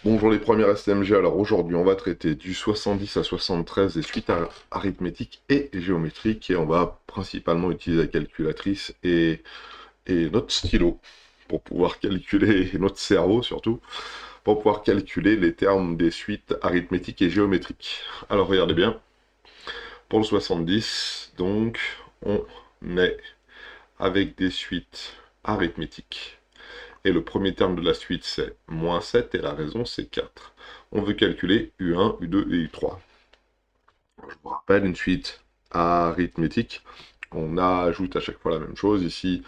Bonjour les premiers STMG, alors aujourd'hui on va traiter du 70 à 73 des suites arithmétiques et géométriques et on va principalement utiliser la calculatrice et notre stylo pour pouvoir calculer, et notre cerveau surtout, pour pouvoir calculer les termes des suites arithmétiques et géométriques. Alors regardez bien, pour le 70, donc on est avec des suites arithmétiques. Et le premier terme de la suite, c'est -7, et la raison, c'est 4. On veut calculer U1, U2 et U3. Je vous rappelle, une suite arithmétique, on ajoute à chaque fois la même chose. Ici,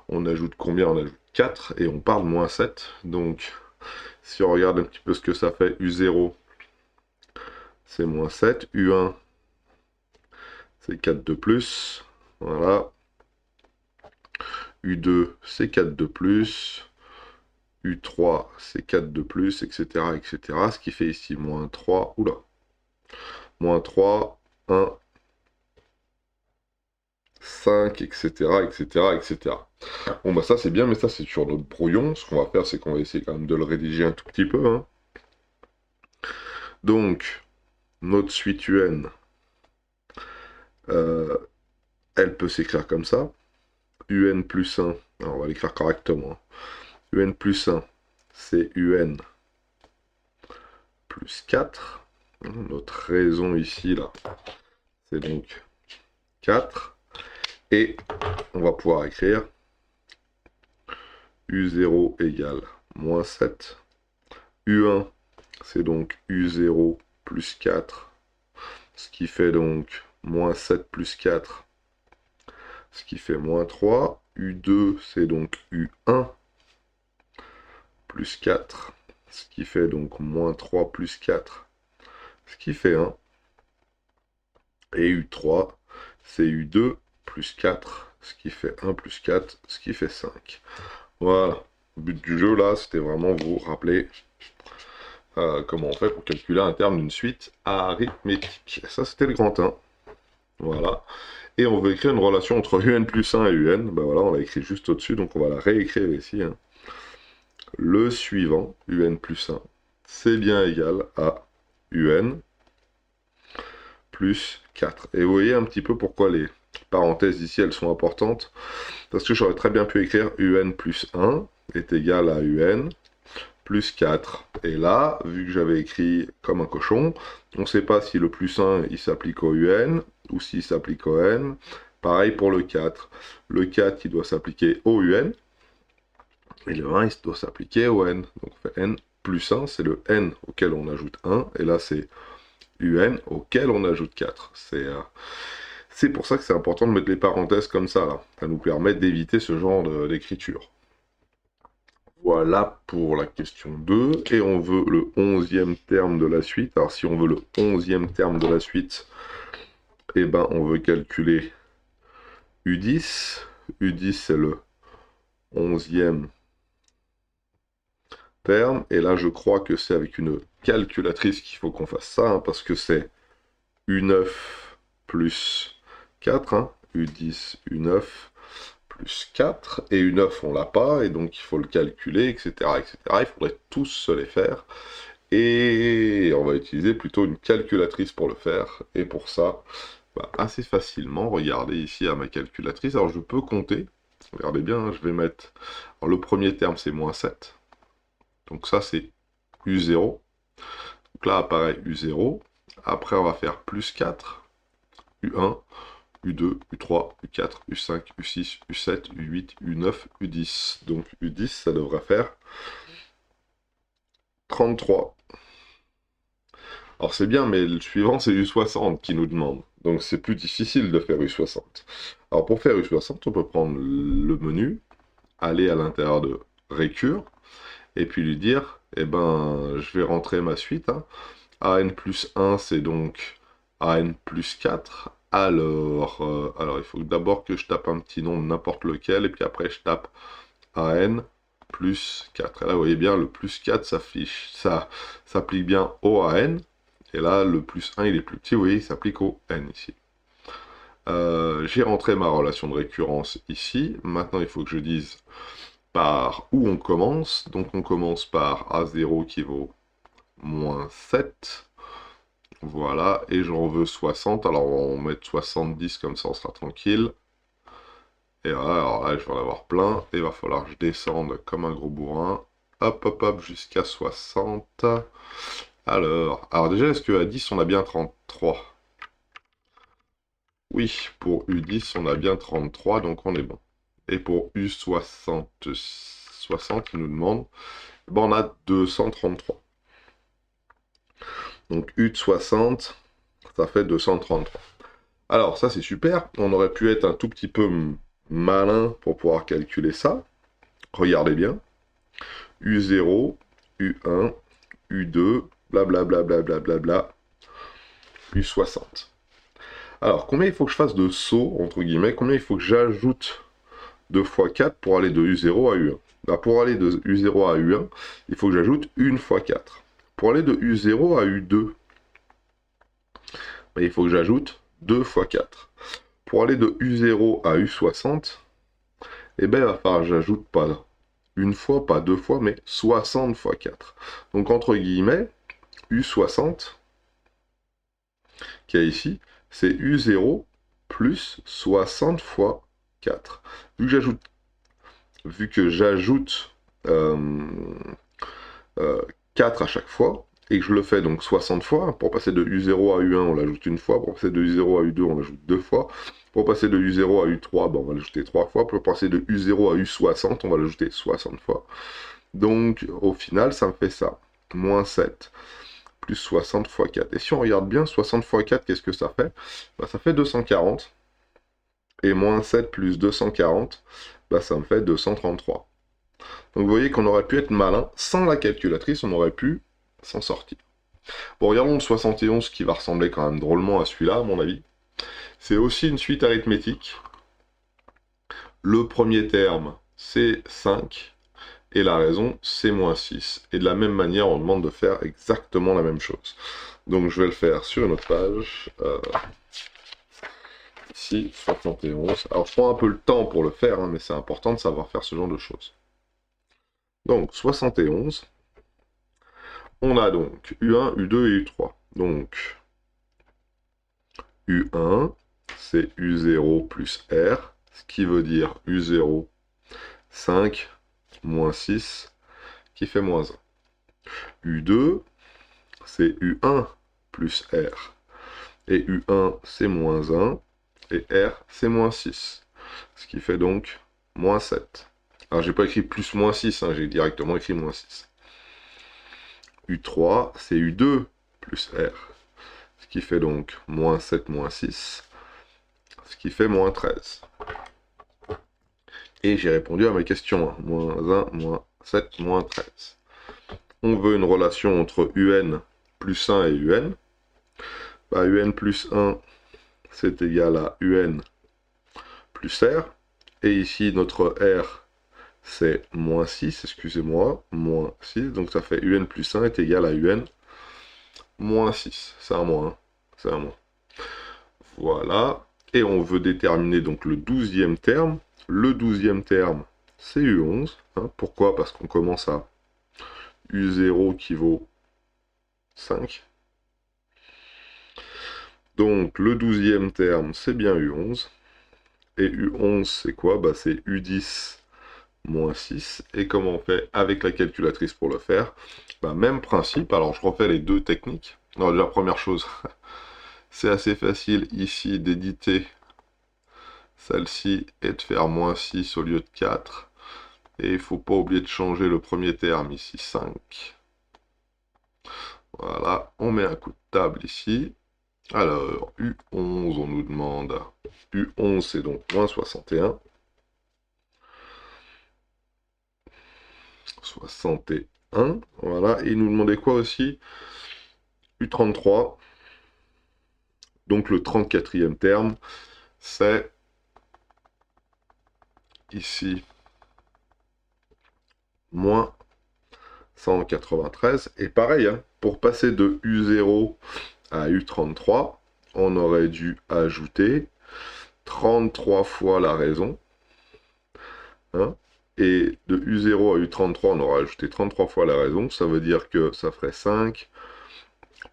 on ajoute combien? On ajoute 4, et on parle -7. Donc, si on regarde un petit peu ce que ça fait, U0, c'est -7. U1, c'est 4 de plus. Voilà. U2, c'est 4 de plus. U3, c'est 4 de plus, etc., etc. Ce qui fait ici -3, oula, -3, 1, 5, etc., etc., etc. Bon, bah ça c'est bien, mais ça c'est sur notre brouillon. Ce qu'on va faire, c'est qu'on va essayer quand même de le rédiger un tout petit peu, hein. Donc, notre suite UN, euh, elle peut s'écrire comme ça. UN plus 1, alors on va l'écrire correctement. UN plus 1, c'est UN plus 4. Notre raison ici, là, c'est donc 4. Et on va pouvoir écrire U0 égale -7. U1, c'est donc U0 plus 4, ce qui fait donc -7 plus 4, ce qui fait -3. U2, c'est donc U1 plus 4, ce qui fait donc -3 plus 4, ce qui fait 1. Et U3, c'est U2 plus 4, ce qui fait 1 plus 4, ce qui fait 5. Voilà. Le but du jeu, là, c'était vraiment vous rappeler comment on fait pour calculer un terme d'une suite arithmétique. Ça, c'était le grand 1. Voilà. Et on veut écrire une relation entre UN plus 1 et UN. Ben voilà, on l'a écrit juste au-dessus, donc on va la réécrire ici, hein. Le suivant, UN plus 1, c'est bien égal à UN plus 4. Et vous voyez un petit peu pourquoi les parenthèses ici, elles sont importantes. Parce que j'aurais très bien pu écrire UN plus 1 est égal à UN plus 4. Et là, vu que j'avais écrit comme un cochon, on ne sait pas si le plus 1, il s'applique au UN ou s'il s'applique au N. Pareil pour le 4. Le 4, il doit s'appliquer au UN. Et le 1, il doit s'appliquer au N. Donc on fait N plus 1, c'est le N auquel on ajoute 1. Et là, c'est UN auquel on ajoute 4. C'est pour ça que c'est important de mettre les parenthèses comme ça, là. Ça nous permet d'éviter ce genre d'écriture. Voilà pour la question 2. Et on veut le 11e terme de la suite. Alors si on veut le 11e terme de la suite, eh ben on veut calculer U10. U10 c'est le 11e terme. Et là je crois que c'est avec une calculatrice qu'il faut qu'on fasse ça, hein, parce que c'est U9 plus 4. Hein, U10, U9 plus 4. Et U9 on l'a pas, et donc il faut le calculer, etc., etc. Il faudrait tous se les faire. Et on va utiliser plutôt une calculatrice pour le faire. Et pour ça, bah, assez facilement, regardez ici à ma calculatrice. Alors je peux compter. Regardez bien, hein, je vais mettre... Alors le premier terme c'est -7. Donc ça c'est U0. Donc là apparaît U0. Après on va faire plus 4. U1, U2, U3, U4, U5, U6, U7, U8, U9, U10. Donc U10 ça devrait faire 33. Alors c'est bien, mais le suivant c'est U60 qui nous demande. Donc c'est plus difficile de faire U60. Alors pour faire U60, on peut prendre le menu, aller à l'intérieur de récure, et puis lui dire, eh ben, je vais rentrer ma suite, hein. AN plus 1, c'est donc AN plus 4. Alors il faut d'abord que je tape un petit nom de n'importe lequel, et puis après je tape AN plus 4. Et là, vous voyez bien, le plus 4 s'affiche, ça s'applique bien au AN. Et là, le plus 1, il est plus petit, vous voyez, il s'applique au N ici. J'ai rentré ma relation de récurrence ici. Maintenant, il faut que je dise par où on commence. Donc, on commence par A0 qui vaut moins 7. Voilà, et j'en veux 60. Alors on va mettre 70, comme ça on sera tranquille. Et voilà, alors là je vais en avoir plein. Et il va falloir que je descende comme un gros bourrin. Hop, hop, hop, jusqu'à 60. Alors déjà, est-ce qu'à 10 on a bien 33? Oui, pour U10 on a bien 33, donc on est bon. Et pour U60, il nous demande, bon, on a 233. Donc U de 60, ça fait 233. Alors ça c'est super, on aurait pu être un tout petit peu malin pour pouvoir calculer ça. Regardez bien. U0, U1, U2, blablabla, blablabla, U60. Alors combien il faut que je fasse de sauts, entre guillemets, combien il faut que j'ajoute 2 fois 4 pour aller de U0 à U1? Bah, pour aller de U0 à U1, il faut que j'ajoute 1 fois 4. Pour aller de U0 à U2, bah, il faut que j'ajoute 2 fois 4. Pour aller de U0 à U60, eh ben, il va falloir que j'ajoute pas une fois, pas deux fois, mais 60 fois 4. Donc, entre guillemets, U60, qui est ici, c'est U0 plus 60 fois 4. Vu que j'ajoute 4 à chaque fois, et que je le fais donc 60 fois, pour passer de U0 à U1, on l'ajoute une fois, pour passer de U0 à U2, on l'ajoute deux fois, pour passer de U0 à U3, ben, on va l'ajouter 3 fois, pour passer de U0 à U60, on va l'ajouter 60 fois. Donc, au final, ça me fait ça, moins 7, plus 60 fois 4. Et si on regarde bien, 60 fois 4, qu'est-ce que ça fait? Ben, ça fait 240, et moins 7 plus 240, ben, ça me fait 233. Donc vous voyez qu'on aurait pu être malin, sans la calculatrice, on aurait pu s'en sortir. Bon, regardons le 71 qui va ressembler quand même drôlement à celui-là, à mon avis. C'est aussi une suite arithmétique. Le premier terme, c'est 5, et la raison, c'est moins 6. Et de la même manière, on demande de faire exactement la même chose. Donc je vais le faire sur une autre page. Ici, 71. Alors je prends un peu le temps pour le faire, hein, mais c'est important de savoir faire ce genre de choses. Donc 71. On a donc U1, U2 et U3. Donc, U1, c'est U0 plus R, ce qui veut dire U0, 5, moins 6, qui fait moins 1. U2, c'est U1 plus R. Et U1, c'est moins 1, et R, c'est moins 6. Ce qui fait donc moins 7. Alors, j'ai pas écrit plus moins 6, hein, j'ai directement écrit moins 6. U3, c'est U2 plus R. Ce qui fait donc moins 7, moins 6, ce qui fait moins 13. Et j'ai répondu à ma question, hein. Moins 1, moins 7, moins 13. On veut une relation entre UN plus 1 et UN. Bah, UN plus 1, c'est égal à UN plus R. Et ici, notre R, c'est moins 6, excusez-moi, moins 6. Donc ça fait UN plus 1 est égal à UN moins 6. C'est un moins, hein. C'est un moins. Voilà. Et on veut déterminer donc le 12e terme. Le 12e terme, c'est U11. Hein. Pourquoi? Parce qu'on commence à U0 qui vaut 5. Donc le 12e terme, c'est bien U11. Et U11, c'est quoi? Bah, c'est U10 moins 6. Et comment on fait avec la calculatrice pour le faire? Bah, même principe. Alors je refais les deux techniques. Alors déjà, première chose, c'est assez facile ici d'éditer celle-ci et de faire moins 6 au lieu de 4. Et il ne faut pas oublier de changer le premier terme, ici 5. Voilà, on met un coup de table ici. Alors, U11, on nous demande... U11, c'est donc moins 61. 61, voilà. Et il nous demandait quoi aussi? U33. Donc le 34e terme, c'est ici moins 193. Et pareil, hein, pour passer de U0 à U33, on aurait dû ajouter 33 fois la raison. Hein, Et de U0 à U33, on aura ajouté 33 fois la raison. Ça veut dire que ça ferait 5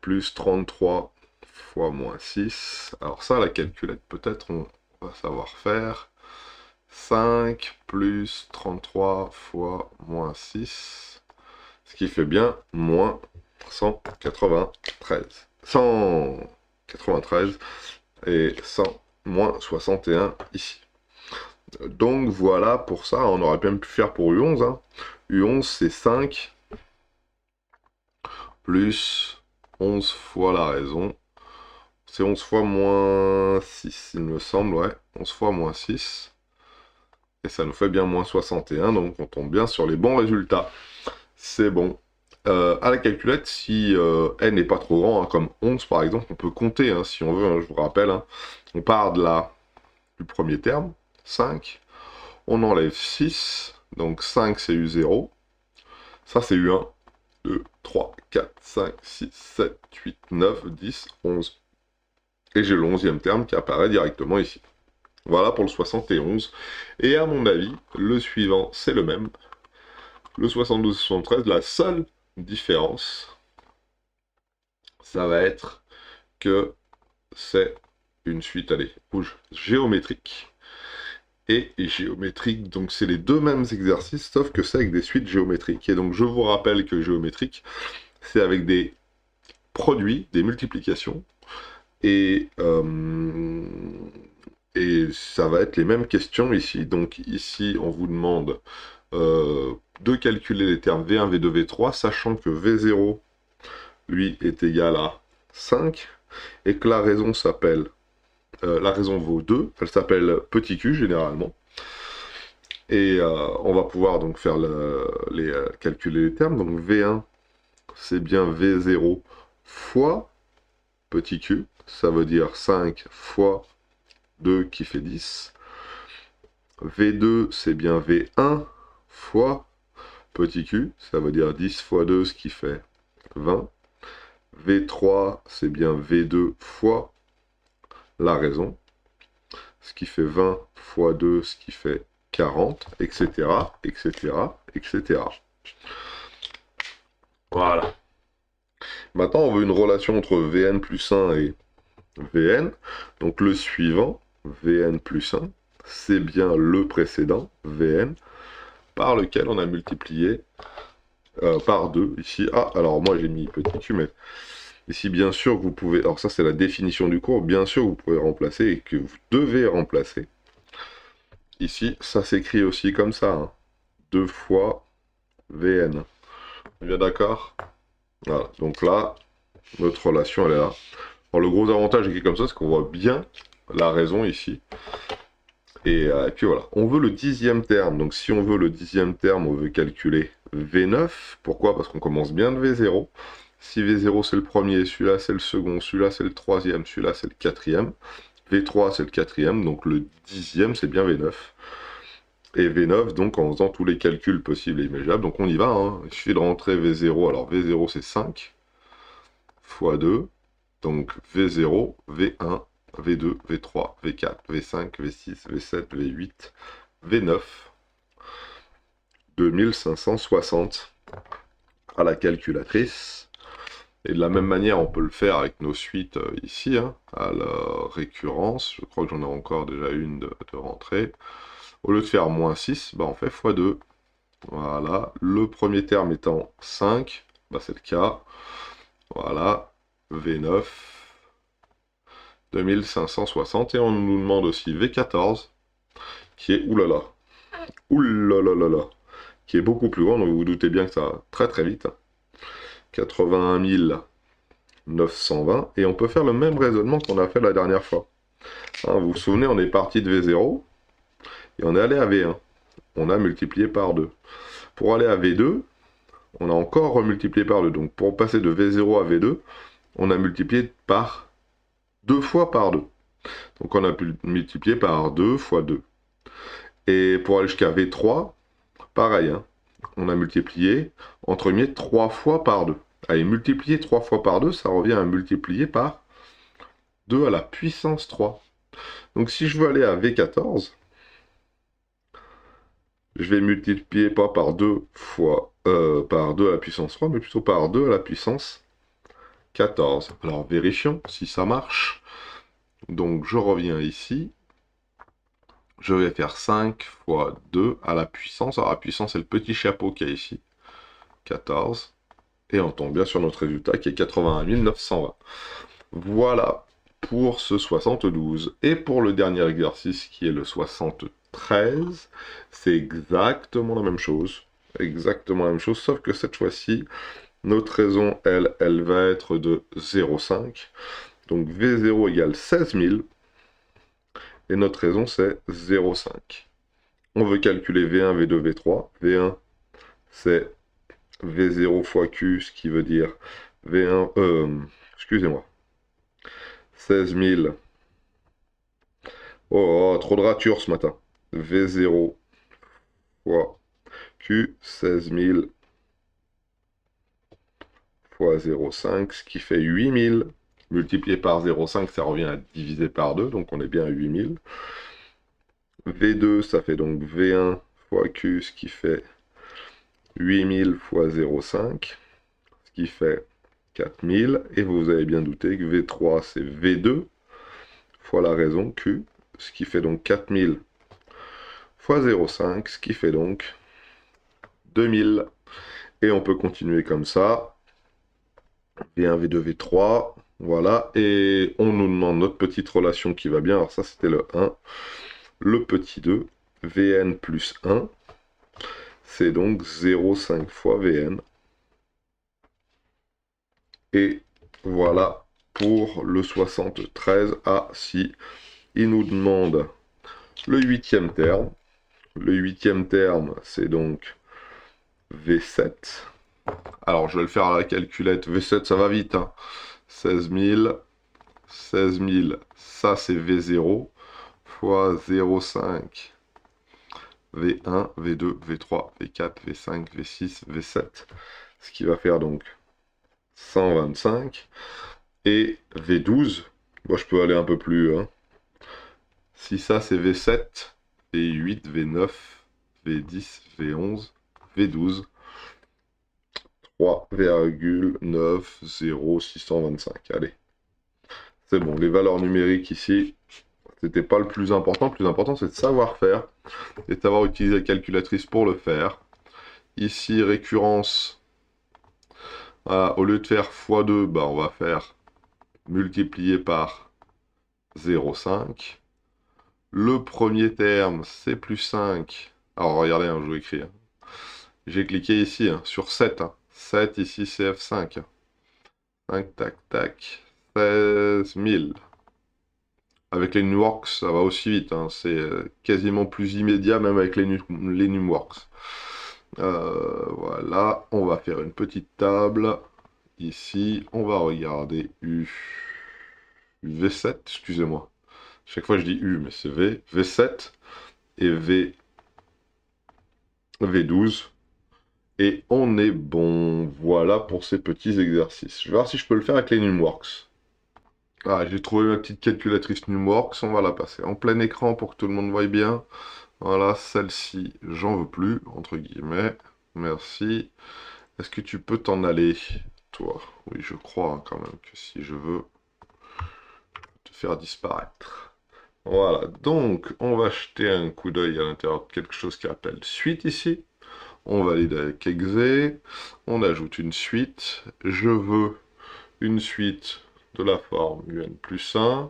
plus 33 fois moins 6. Alors ça, la calculette, peut-être on va savoir faire. 5 plus 33 fois moins 6, ce qui fait bien moins 193. 193 et 100 moins 61 ici. Donc voilà pour ça, on aurait même pu faire pour U11. Hein. U11 c'est 5 plus 11 fois la raison. C'est 11 fois moins 6, il me semble, ouais. 11 fois moins 6. Et ça nous fait bien moins 61, donc on tombe bien sur les bons résultats. C'est bon. À la calculette, si n n'est pas trop grand, hein, comme 11 par exemple, on peut compter, hein, si on veut, hein, je vous rappelle. Hein. On part de là, du premier terme, 5. On enlève 6, donc 5 c'est U0. Ça c'est U1. 2, 3, 4, 5, 6, 7, 8, 9, 10, 11. Et j'ai le 11e terme qui apparaît directement ici. Voilà pour le 71. Et à mon avis, le suivant, c'est le même. Le 72-73, la seule différence, ça va être que c'est une suite, allez, rouge, géométrique. Et géométrique, donc c'est les deux mêmes exercices, sauf que c'est avec des suites géométriques. Et donc je vous rappelle que géométrique, c'est avec des produits, des multiplications, et ça va être les mêmes questions ici. Donc ici, on vous demande de calculer les termes V1, V2, V3, sachant que V0, lui, est égal à 5, et que la raison s'appelle, la raison vaut 2, elle s'appelle petit q généralement. Et on va pouvoir donc faire calculer les termes. Donc V1, c'est bien V0 fois petit q, ça veut dire 5 fois 2 qui fait 10. V2, c'est bien V1 fois petit q, ça veut dire 10 fois 2, ce qui fait 20. V3, c'est bien V2 fois la raison, ce qui fait 20 fois 2, ce qui fait 40, etc., etc., etc. Voilà. Maintenant, on veut une relation entre Vn plus 1 et Vn. Donc le suivant, Vn plus 1, c'est bien le précédent, Vn, par lequel on a multiplié par 2 ici. Ah, alors moi j'ai mis petit q, mais ici bien sûr vous pouvez, alors ça c'est la définition du cours, bien sûr vous pouvez remplacer et que vous devez remplacer. Ici, ça s'écrit aussi comme ça, hein. 2 fois Vn. On est bien d'accord? Voilà, donc là, notre relation elle est là. Alors le gros avantage écrit comme ça, c'est qu'on voit bien la raison ici. Et puis voilà, on veut le 10e terme. Donc si on veut le 10e terme, on veut calculer V9. Pourquoi? Parce qu'on commence bien de V0. Si V0 c'est le premier, celui-là c'est le second, celui-là c'est le troisième, celui-là c'est le quatrième. V3 c'est le quatrième, donc le 10e c'est bien V9. Et V9, donc en faisant tous les calculs possibles et imaginables, donc on y va, hein. Il suffit de rentrer V0, alors V0 c'est 5 fois 2, donc V0, V1, V2, V3, V4, V5, V6, V7, V8, V9, 2560 à la calculatrice. Et de la même manière, on peut le faire avec nos suites ici, hein, à la récurrence. Je crois que j'en ai encore déjà une de rentrée. Au lieu de faire moins 6, bah on fait x2. Voilà. Le premier terme étant 5, bah c'est le cas. Voilà. V9. 2560. Et on nous demande aussi V14, qui est oulala. Oulala. Qui est beaucoup plus grand, donc vous vous doutez bien que ça va très très vite. 81 920. Et on peut faire le même raisonnement qu'on a fait la dernière fois. Hein, vous vous souvenez, on est parti de V0 et on est allé à V1. On a multiplié par 2. Pour aller à V2, on a encore remultiplié par 2. Donc pour passer de V0 à V2, on a multiplié par 2 fois par 2. Donc on a pu multiplier par 2 fois 2. Et pour aller jusqu'à V3, pareil. Hein, on a multiplié, entre guillemets, 3 fois par 2. Allez, multiplier 3 fois par 2, ça revient à multiplier par 2 à la puissance 3. Donc si je veux aller à V14, je vais multiplier pas par 2 fois, par 2 à la puissance 3, mais plutôt par 2 à la puissance 14. Alors vérifions si ça marche. Donc je reviens ici. Je vais faire 5 fois 2 à la puissance. Alors la puissance, c'est le petit chapeau qu'il y a ici. 14. Et on tombe bien sur notre résultat qui est 81 920. Voilà pour ce 72. Et pour le dernier exercice qui est le 73, c'est exactement la même chose. Exactement la même chose, sauf que cette fois-ci, notre raison, elle va être de 0,5. Donc V0 égale 16 000. Et notre raison, c'est 0,5. On veut calculer V1, V2, V3. V1, c'est V0 fois Q, ce qui veut dire V1... excusez-moi. 16 000. Oh, trop de ratures ce matin. V0 fois Q, 16 000 fois 0,5, ce qui fait 8 000. Multiplié par 0,5, ça revient à diviser par 2, donc on est bien à 8 000. V2, ça fait donc V1 fois Q, ce qui fait 8000 fois 0,5, ce qui fait 4000. Et vous avez bien douté que V3, c'est V2 fois la raison Q, ce qui fait donc 4000 fois 0,5, ce qui fait donc 2000. Et on peut continuer comme ça. V1, V2, V3. Voilà. Et on nous demande notre petite relation qui va bien. Alors ça, c'était le 1. Le petit 2. Vn plus 1. C'est donc 0,5 fois Vn. Et voilà pour le 73. Ah, si. Il nous demande le huitième terme. Le huitième terme, c'est donc V7. Alors, je vais le faire à la calculette. V7, ça va vite. Hein. 16 000. 16 000, ça c'est V0 fois 0,5. V1, V2, V3, V4, V5, V6, V7. Ce qui va faire donc 125. Et V12, moi je peux aller un peu plus. Hein. Si ça c'est V7, V8, V9, V10, V11, V12, 3,90625. Allez. C'est bon, les valeurs numériques ici, c'était pas le plus important. Le plus important, c'est de savoir faire et de savoir utiliser la calculatrice pour le faire. Ici, récurrence, voilà, au lieu de faire x2, bah, on va faire multiplier par 0,5. Le premier terme, c'est plus 5. Alors, regardez, hein, je vous écris. Hein. J'ai cliqué ici hein, sur 7. Hein. 7, ici, c'est F5. 5, tac, tac. 16 000. Avec les Numworks, ça va aussi vite. Hein. C'est quasiment plus immédiat, même avec les Numworks. Voilà, on va faire une petite table. Ici, on va regarder V7, excusez-moi. Chaque fois je dis U, mais c'est V. V7 et V12. Et on est bon. Voilà pour ces petits exercices. Je vais voir si je peux le faire avec les Numworks. Ah, j'ai trouvé ma petite calculatrice Numworks. On va la passer en plein écran pour que tout le monde voie bien. Voilà, celle-ci, j'en veux plus, entre guillemets. Merci. Est-ce que tu peux t'en aller, toi? Oui, je crois hein, quand même que si je veux te faire disparaître. Voilà, donc on va jeter un coup d'œil à l'intérieur de quelque chose qui appelle suite ici. On valide avec exe. On ajoute une suite. Je veux une suite de la forme un plus 1.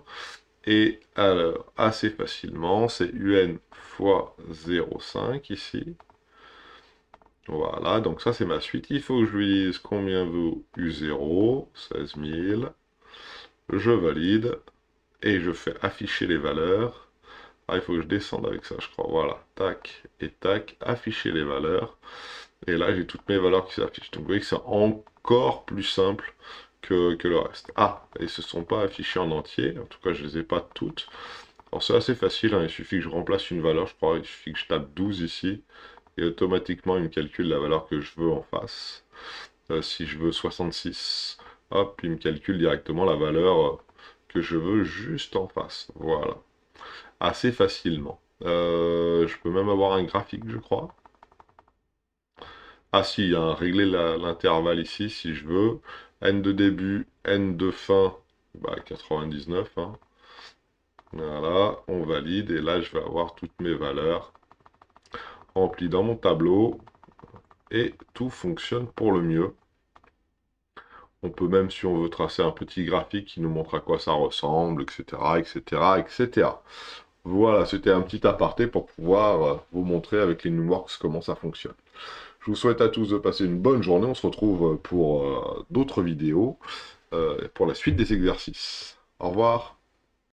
Et alors, assez facilement, c'est un fois 0,5 ici. Voilà, donc ça c'est ma suite. Il faut que je lui dise combien vaut U0, 16 000. Je valide et je fais afficher les valeurs. Ah, il faut que je descende avec ça, je crois. Voilà, tac et tac, afficher les valeurs. Et là, j'ai toutes mes valeurs qui s'affichent. Donc vous voyez que c'est encore plus simple que le reste. Ah, et ne se sont pas affichées en entier. En tout cas, je ne les ai pas toutes. Alors c'est assez facile, hein. Il suffit que je remplace une valeur. Je crois qu'il suffit que je tape 12 ici. Et automatiquement, il me calcule la valeur que je veux en face. Si je veux 66, hop, il me calcule directement la valeur que je veux juste en face. Voilà. Assez facilement. Je peux même avoir un graphique, je crois. Ah si, il y a un régler l'intervalle ici, si je veux. N de début, N de fin, bah 99, hein. Voilà, on valide, et là je vais avoir toutes mes valeurs remplies dans mon tableau, et tout fonctionne pour le mieux. On peut même, si on veut, tracer un petit graphique qui nous montre à quoi ça ressemble, etc., etc., etc. Voilà, c'était un petit aparté pour pouvoir vous montrer avec les Numworks comment ça fonctionne. Je vous souhaite à tous de passer une bonne journée. On se retrouve pour d'autres vidéos, pour la suite des exercices. Au revoir.